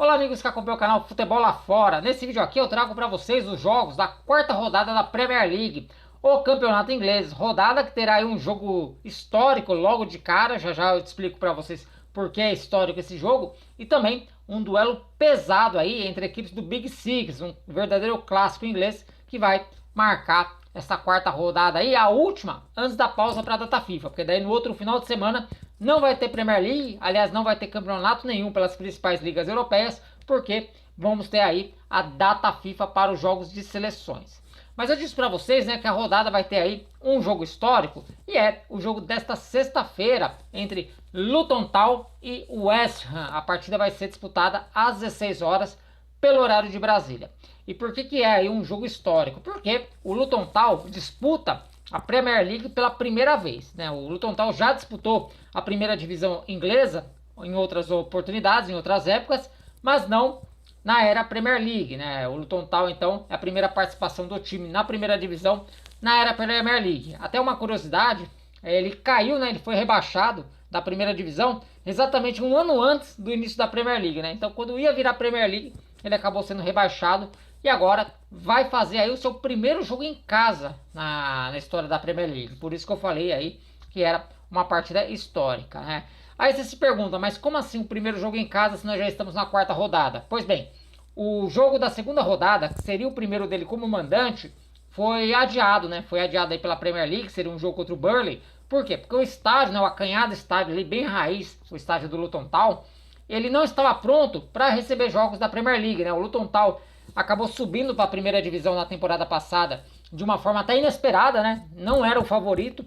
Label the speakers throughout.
Speaker 1: Olá amigos que acompanham o canal Futebol Lá Fora. Nesse vídeo aqui eu trago para vocês os jogos da quarta rodada da Premier League, o campeonato inglês. Rodada que terá aí um jogo histórico logo de cara, já já eu te explico para vocês por que é histórico esse jogo. E também um duelo pesado aí entre equipes do Big Six, um verdadeiro clássico inglês que vai marcar essa quarta rodada aí, a última antes da pausa para a data FIFA, porque daí no outro final de semana não vai ter Premier League, aliás, não vai ter campeonato nenhum pelas principais ligas europeias, porque vamos ter aí a data FIFA para os jogos de seleções. Mas eu disse para vocês, né, que a rodada vai ter aí um jogo histórico, e é o jogo desta sexta-feira entre Luton Town e West Ham. A partida vai ser disputada às 16 horas pelo horário de Brasília. E por que é aí um jogo histórico? Porque o Luton Town disputa a Premier League pela primeira vez, né? O Luton Town já disputou a primeira divisão inglesa em outras oportunidades, em outras épocas, mas não na era Premier League, né? O Luton Town, então, é a primeira participação do time na primeira divisão na era Premier League. Até uma curiosidade, ele caiu, né? Ele foi rebaixado da primeira divisão exatamente um ano antes do início da Premier League, né? Então, quando ia virar Premier League, ele acabou sendo rebaixado e agora vai fazer aí o seu primeiro jogo em casa na história da Premier League. Por isso que eu falei aí que era uma partida histórica, né? Aí você se pergunta, mas como assim o primeiro jogo em casa se nós já estamos na quarta rodada? Pois bem, o jogo da segunda rodada, que seria o primeiro dele como mandante, foi adiado, né? Foi adiado aí pela Premier League, seria um jogo contra o Burnley. Por quê? Porque o estádio, né, o acanhado estádio ali, bem raiz, o estádio do Luton Town, ele não estava pronto para receber jogos da Premier League, né? O Luton Town acabou subindo para a primeira divisão na temporada passada de uma forma até inesperada, né? Não era o favorito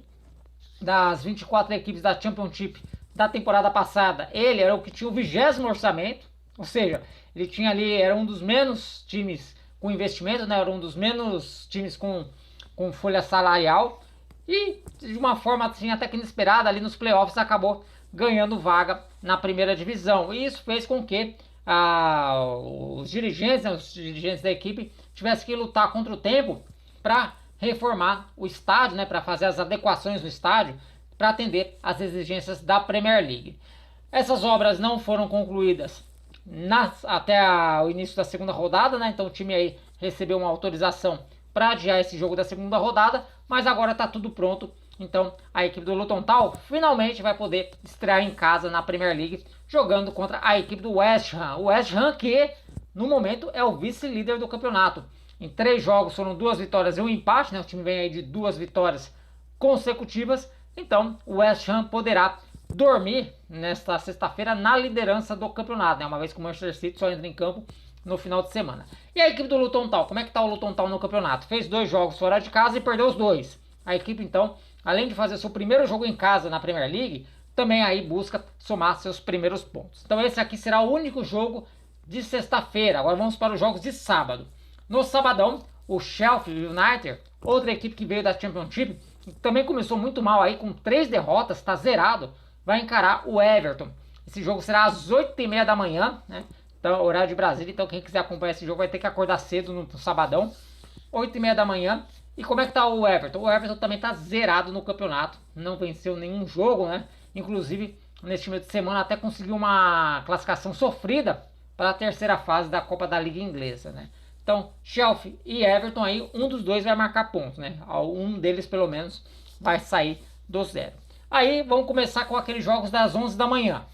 Speaker 1: das 24 equipes da Championship da temporada passada. Ele era o que tinha o 20º orçamento, ou seja, ele tinha ali, era um dos menos times com investimento, né? Era um dos menos times com folha salarial e de uma forma assim até que inesperada ali nos playoffs acabou ganhando vaga na primeira divisão. E isso fez com que os dirigentes da equipe tivessem que lutar contra o tempo para reformar o estádio, né, para fazer as adequações no estádio para atender às exigências da Premier League. Essas obras não foram concluídas até o início da segunda rodada, né? Então o time aí recebeu uma autorização para adiar esse jogo da segunda rodada, mas agora está tudo pronto. Então a equipe do Luton Town finalmente vai poder estrear em casa na Premier League, jogando contra a equipe do West Ham. O West Ham que no momento é o vice-líder do campeonato. Em 3 jogos foram 2 vitórias e um empate, né? O time vem aí de 2 vitórias consecutivas. Então o West Ham poderá dormir nesta sexta-feira na liderança do campeonato, né? Uma vez que o Manchester City só entra em campo no final de semana. E a equipe do Luton Town, como é que tá o Luton Town no campeonato? Fez 2 jogos fora de casa e perdeu os 2. A equipe então, além de fazer seu primeiro jogo em casa na Premier League, também aí busca somar seus primeiros pontos. Então esse aqui será o único jogo de sexta-feira. Agora vamos para os jogos de sábado. No sabadão, o Sheffield United, outra equipe que veio da Championship, também começou muito mal aí com 3 derrotas, está zerado, vai encarar o Everton. Esse jogo será às 8h30 da manhã, né? Então, horário de Brasília. Então, quem quiser acompanhar esse jogo vai ter que acordar cedo no sabadão, 8h30 da manhã. E como é que tá o Everton? O Everton também tá zerado no campeonato, não venceu nenhum jogo, né? Inclusive, neste meio de semana até conseguiu uma classificação sofrida para a terceira fase da Copa da Liga Inglesa, né? Então, Chelsea e Everton aí, um dos dois vai marcar pontos, né? Um deles, pelo menos, vai sair do zero. Aí, vamos começar com aqueles jogos das 11 da manhã.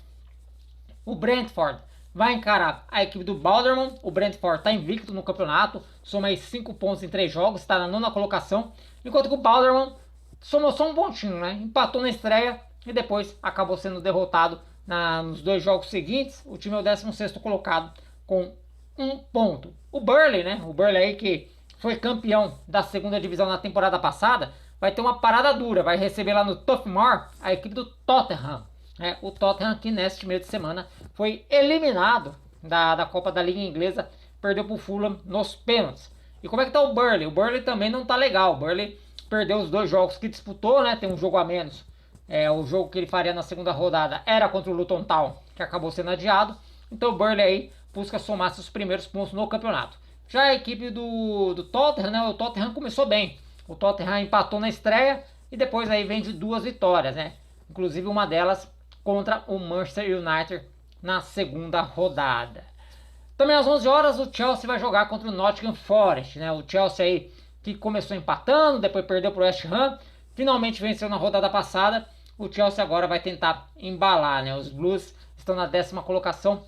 Speaker 1: O Brentford vai encarar a equipe do Balderman. O Brentford está invicto no campeonato, soma aí 5 pontos em 3 jogos, está na 9ª colocação. Enquanto que o Balderman somou só um pontinho, né? Empatou na estreia e depois acabou sendo derrotado nos 2 jogos seguintes. O time é o 16º colocado com 1 ponto. O Burnley, né? O Burnley aí que foi campeão da segunda divisão na temporada passada, vai ter uma parada dura, vai receber lá no Turf Moor a equipe do Tottenham. O Tottenham que neste meio de semana foi eliminado da Copa da Liga Inglesa, perdeu para o Fulham nos pênaltis. E como é que tá o Burnley? O Burnley também não tá legal. O Burnley perdeu os 2 jogos que disputou, né? Tem um jogo a menos. O jogo que ele faria na segunda rodada era contra o Luton Town, que acabou sendo adiado. Então o Burnley aí busca somar seus primeiros pontos no campeonato. Já a equipe do Tottenham, né? O Tottenham começou bem. O Tottenham empatou na estreia e depois aí vem de 2 vitórias, né? Inclusive uma delas contra o Manchester United na segunda rodada. Também às 11 horas o Chelsea vai jogar contra o Nottingham Forest, né? O Chelsea aí que começou empatando, depois perdeu para o West Ham, finalmente venceu na rodada passada. O Chelsea agora vai tentar embalar, né? Os Blues estão na 10ª colocação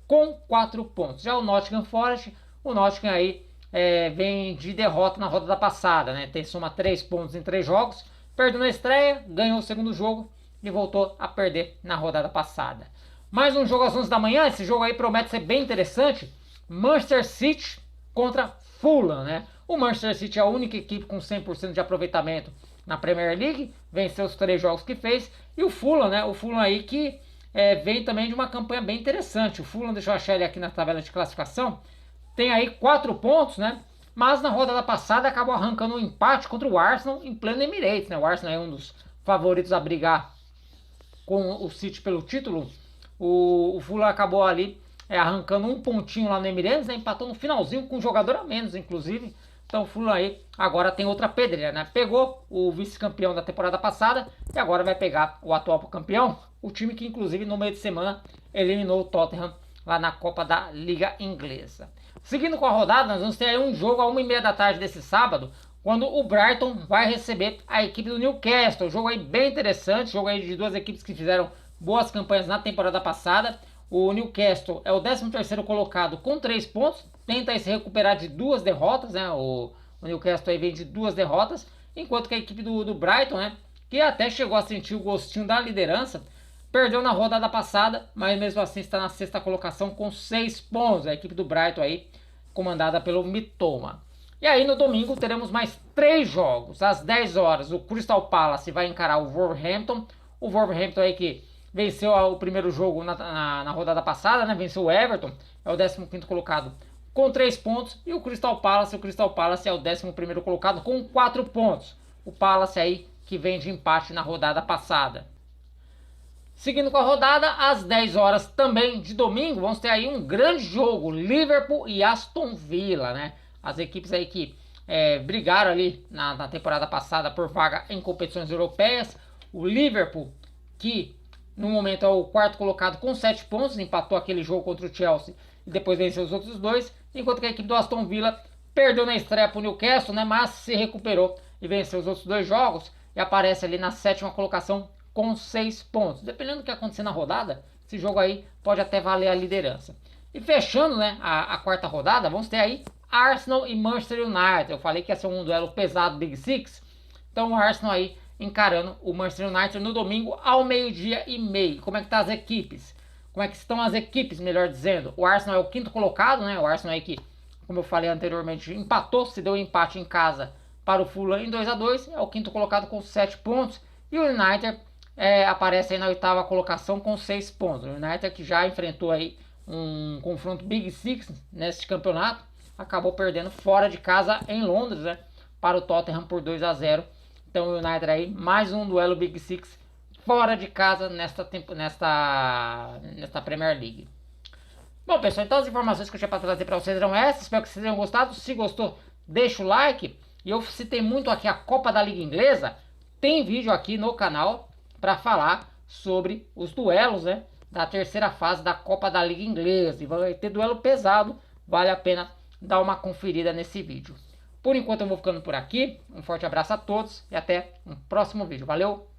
Speaker 1: com 4 pontos. Já o Nottingham Forest, o Nottingham aí vem de derrota na rodada passada, né? Soma 3 pontos em 3 jogos, perdeu na estreia, ganhou o segundo jogo e voltou a perder na rodada passada. Mais um jogo às 11 da manhã, esse jogo aí promete ser bem interessante. Manchester City contra Fulham, né? O Manchester City é a única equipe com 100% de aproveitamento na Premier League, venceu os 3 jogos que fez. E o Fulham, né? O Fulham aí que vem também de uma campanha bem interessante. O Fulham, deixa eu achar ele aqui na tabela de classificação, tem aí 4 pontos, né? Mas na rodada passada acabou arrancando um empate contra o Arsenal em pleno Emirates, né? O Arsenal é um dos favoritos a brigar com o City pelo título. O Fulham acabou ali arrancando um pontinho lá no Emirates, né? Empatou no finalzinho com um jogador a menos, inclusive. Então o Fulham aí agora tem outra pedreira, né? Pegou o vice-campeão da temporada passada e agora vai pegar o atual campeão, o time que inclusive no meio de semana eliminou o Tottenham lá na Copa da Liga Inglesa. Seguindo com a rodada, nós vamos ter aí um jogo às 1h30 da tarde desse sábado, quando o Brighton vai receber a equipe do Newcastle. Jogo aí bem interessante, jogo aí de duas equipes que fizeram boas campanhas na temporada passada. O Newcastle é o 13º colocado com 3 pontos, tenta se recuperar de 2 derrotas, né? O Newcastle aí vem de 2 derrotas, enquanto que a equipe do Brighton, né, que até chegou a sentir o gostinho da liderança, perdeu na rodada passada, mas mesmo assim está na 6ª colocação com 6 pontos. A equipe do Brighton aí, comandada pelo Mitoma. E aí no domingo teremos mais 3 jogos. Às 10 horas o Crystal Palace vai encarar o Wolverhampton. O Wolverhampton aí que venceu o primeiro jogo na rodada passada, né? Venceu o Everton, é o 15º colocado com 3 pontos. E o Crystal Palace é o 11º colocado com 4 pontos. O Palace aí que vem de empate na rodada passada. Seguindo com a rodada, às 10 horas também de domingo, vamos ter aí um grande jogo, Liverpool e Aston Villa, né? As equipes aí que brigaram ali na temporada passada por vaga em competições europeias. O Liverpool, que no momento é o 4º colocado com 7 pontos, empatou aquele jogo contra o Chelsea e depois venceu os outros 2, enquanto que a equipe do Aston Villa perdeu na estreia para o Newcastle, né? Mas se recuperou e venceu os outros 2 jogos e aparece ali na 7ª colocação com 6 pontos. Dependendo do que acontecer na rodada, esse jogo aí pode até valer a liderança. E fechando, né, a 4ª rodada, vamos ter aí Arsenal e Manchester United. Eu falei que ia ser um duelo pesado Big Six. Então o Arsenal aí encarando o Manchester United no domingo ao 12h30. Como é que tá as equipes? Como é que estão as equipes, melhor dizendo? O Arsenal é o 5º colocado, né? O Arsenal aí que, como eu falei anteriormente, empatou, se deu um empate em casa para o Fulham em 2-2. É o 5º colocado com 7 pontos. E o United aparece aí na 8ª colocação com 6 pontos. O United que já enfrentou aí um confronto Big Six neste campeonato, acabou perdendo fora de casa em Londres, né, para o Tottenham por 2-0. Então o United aí, mais um duelo Big Six fora de casa nesta Premier League. Bom, pessoal, então as informações que eu tinha para trazer para vocês eram essas. Espero que vocês tenham gostado. Se gostou, deixa o like. E eu citei muito aqui a Copa da Liga Inglesa. Tem vídeo aqui no canal para falar sobre os duelos, né, da 3ª fase da Copa da Liga Inglesa. E vai ter duelo pesado, vale a pena dar uma conferida nesse vídeo. Por enquanto eu vou ficando por aqui, um forte abraço a todos e até um próximo vídeo. Valeu!